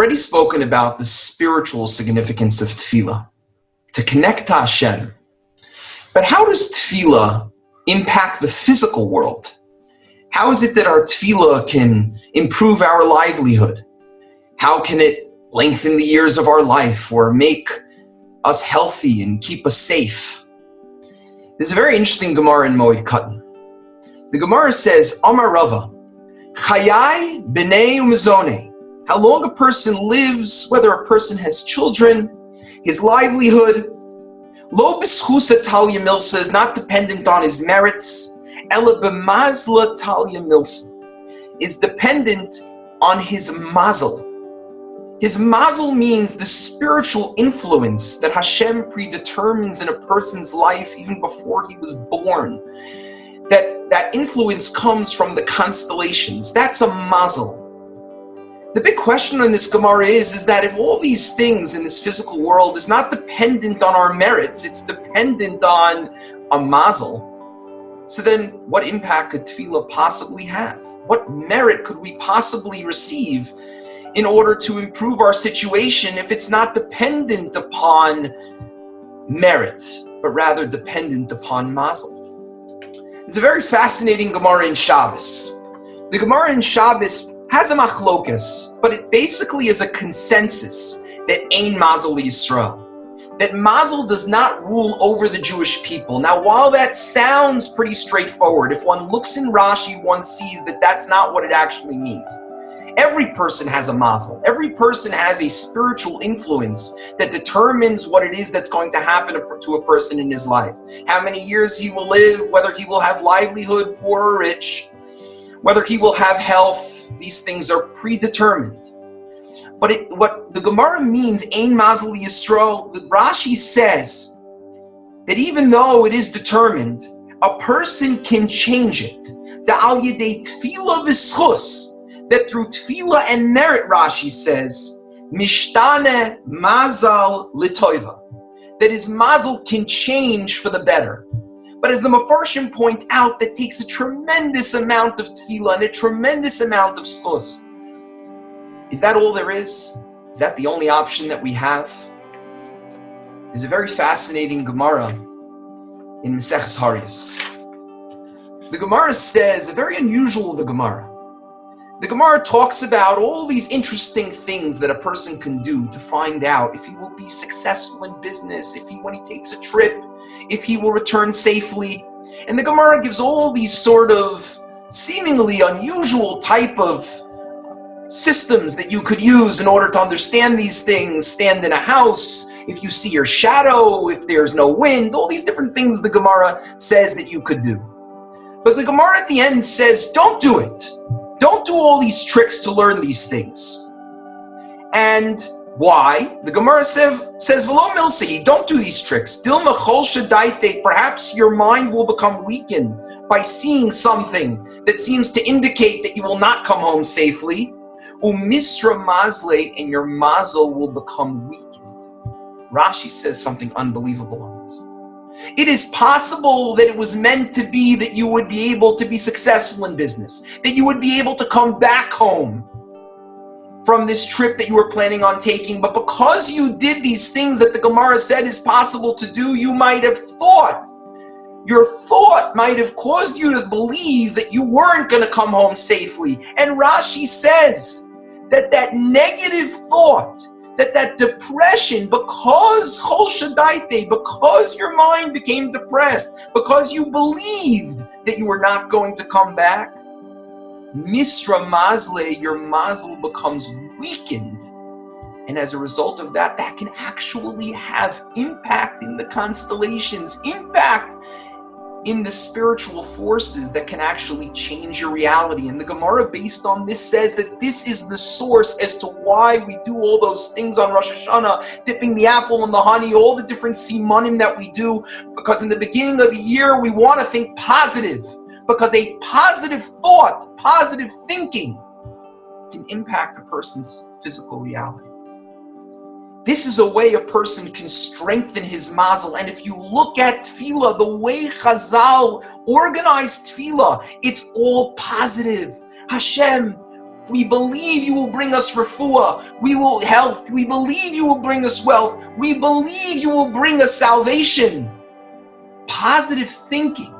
already spoken about the spiritual significance of Tefillah, to connect to Hashem. But how does Tefillah impact the physical world? How is it that our Tefillah can improve our livelihood? How can it lengthen the years of our life or make us healthy and keep us safe? There's a very interesting Gemara in Moed Katan. The Gemara says, Amar Rava, Chayai b'nei u'mezonei. How long a person lives, whether a person has children, his livelihood, lo b'schus talya milsa, is not dependent on his merits, ela b'mazla talya milsa, is dependent on his mazel. His mazel means the spiritual influence that Hashem predetermines in a person's life even before he was born. That influence comes from the constellations. That's a mazel. The big question in this Gemara is that if all these things in this physical world is not dependent on our merits, it's dependent on a mazel, so then what impact could Tefillah possibly have? What merit could we possibly receive in order to improve our situation if it's not dependent upon merit, but rather dependent upon mazel? It's a very fascinating Gemara in Shabbos. The Gemara in Shabbos has a machlokas, but it basically is a consensus that ein mazel Yisrael, that mazel does not rule over the Jewish people. Now, while that sounds pretty straightforward, if one looks in Rashi, one sees that that's not what it actually means. Every person has a mazel. Every person has a spiritual influence that determines what it is that's going to happen to a person in his life. How many years he will live, whether he will have livelihood, poor or rich, whether he will have health. These things are predetermined. But what the Gemara means, ein mazel Yisrael, the Rashi says that even though it is determined, a person can change it. The al yedei tefillah v'schus, that through tefillah and merit, Rashi says, mishtane mazal litoiva, that his mazel can change for the better. But as the Mefarshim point out, that takes a tremendous amount of tefillah and a tremendous amount of schus. Is that all there is? Is that the only option that we have? There's a very fascinating Gemara in Maseches Haryos. The Gemara says, a very unusual the Gemara. The Gemara talks about all these interesting things that a person can do to find out if he will be successful in business, when he takes a trip, if he will return safely. And the Gemara gives all these sort of seemingly unusual type of systems that you could use in order to understand these things. Stand in a house, if you see your shadow, if there's no wind, all these different things the Gemara says that you could do. But the Gemara at the end says, don't do it. Don't do all these tricks to learn these things. And why? The Gemara says, "V'lo milsi," don't do these tricks. Dil mechol shadaite, perhaps your mind will become weakened by seeing something that seems to indicate that you will not come home safely. Umisra mazle, and your mazel will become weakened. Rashi says something unbelievable on this. It is possible that it was meant to be that you would be able to be successful in business, that you would be able to come back home from this trip that you were planning on taking, but because you did these things that the Gemara said is possible to do, you might have thought, your thought might have caused you to believe that you weren't going to come home safely. And Rashi says that that negative thought, that depression, because Chol Shadaite, because your mind became depressed, because you believed that you were not going to come back, Misra Mazle, your mazel becomes weakened. And as a result of that, that can actually have impact in the constellations, impact in the spiritual forces that can actually change your reality. And the Gemara, based on this, says that this is the source as to why we do all those things on Rosh Hashanah, dipping the apple in the honey, all the different simanim that we do, because in the beginning of the year, we want to think positive, because a positive thought, positive thinking can impact a person's physical reality. This is a way a person can strengthen his mazel. And if you look at Tefillah, the way Chazal organized Tefillah, it's all positive. Hashem, We believe you will bring us refuah. We will health. We believe you will bring us wealth. We believe you will bring us salvation. Positive thinking.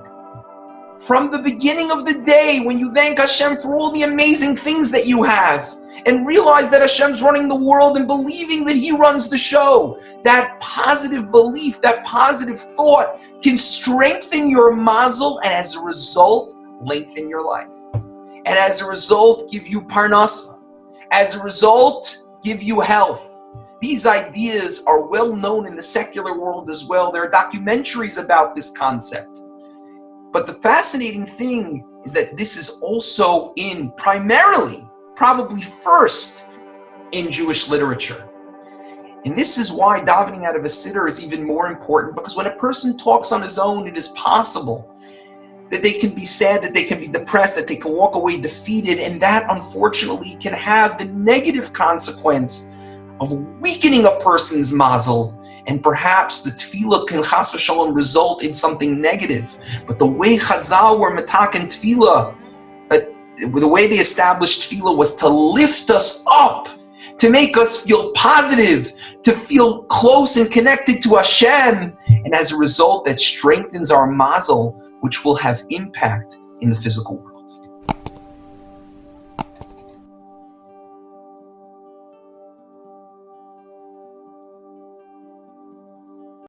From the beginning of the day, when you thank Hashem for all the amazing things that you have, and realize that Hashem's running the world and believing that He runs the show, that positive belief, that positive thought can strengthen your mazel, and as a result, lengthen your life. And as a result, give you parnasa. As a result, give you health. These ideas are well known in the secular world as well. There are documentaries about this concept. But the fascinating thing is that this is also primarily, probably first, in Jewish literature. And this is why davening out of a siddur is even more important, because when a person talks on his own, it is possible that they can be sad, that they can be depressed, that they can walk away defeated, and that unfortunately can have the negative consequence of weakening a person's mazel, and perhaps the tefillah can chas v'shalom result in something negative. But the way Chazal were metaken tefillah, the way they established tefillah was to lift us up, to make us feel positive, to feel close and connected to Hashem, and as a result, that strengthens our mazel, which will have impact in the physical world.